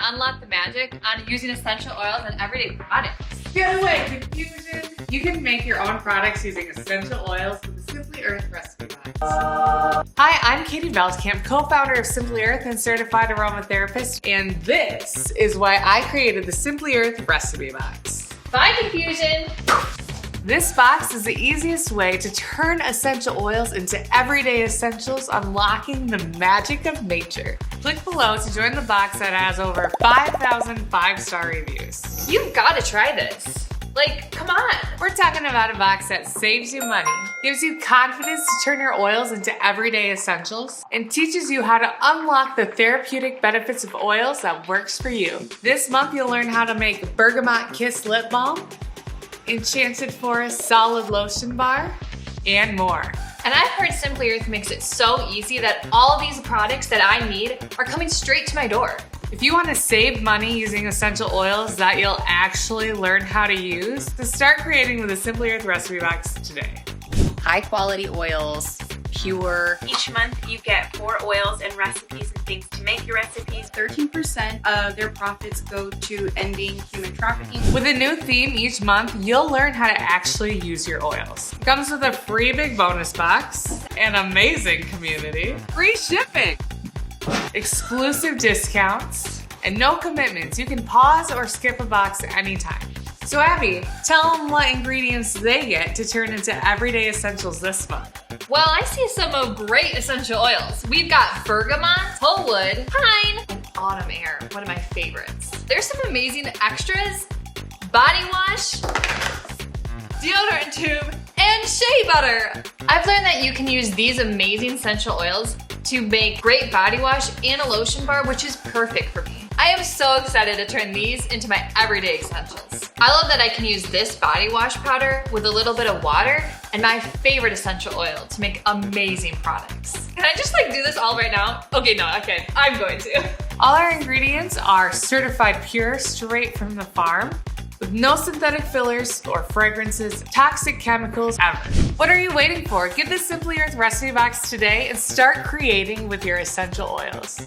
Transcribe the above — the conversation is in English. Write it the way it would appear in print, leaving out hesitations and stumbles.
unlock the magic on using essential oils and everyday products. Get away confusion! You can make your own products using essential oils with the Simply Earth recipe box. Hi, I'm Katie Veldkamp, co-founder of Simply Earth and certified aromatherapist, and this is why I created the Simply Earth recipe box. Bye confusion! This box is the easiest way to turn essential oils into everyday essentials, unlocking the magic of nature. Click below to join the box that has over 5,000 5-star reviews. You've got to try this. Like, come on. We're talking about a box that saves you money, gives you confidence to turn your oils into everyday essentials, and teaches you how to unlock the therapeutic benefits of oils that works for you. This month you'll learn how to make Bergamot Kiss Lip Balm, Enchanted Forest Solid Lotion Bar, and more. And I've heard Simply Earth makes it so easy that all these products that I need are coming straight to my door. If you want to save money using essential oils that you'll actually learn how to use, then start creating with the Simply Earth recipe box today. High quality oils, pure. Each month you get 4 oils and recipes and things to make your recipes. 13% of their profits go to ending human trafficking. With a new theme each month, you'll learn how to actually use your oils. It comes with a free big bonus box, an amazing community, free shipping, exclusive discounts, and no commitments. You can pause or skip a box at any time. So Abby, tell them what ingredients they get to turn into everyday essentials this month. Well, I see some great essential oils. We've got bergamot, whole wood, pine, and autumn air, one of my favorites. There's some amazing extras: body wash, deodorant tube, and shea butter. I've learned that you can use these amazing essential oils to make great body wash and a lotion bar, which is perfect for me. I am so excited to turn these into my everyday essentials. I love that I can use this body wash powder with a little bit of water and my favorite essential oil to make amazing products. Can I just do this all right now? Okay, no, okay, I'm going to. All our ingredients are certified pure, straight from the farm, with no synthetic fillers or fragrances, toxic chemicals ever. What are you waiting for? Get the Simply Earth recipe box today and start creating with your essential oils.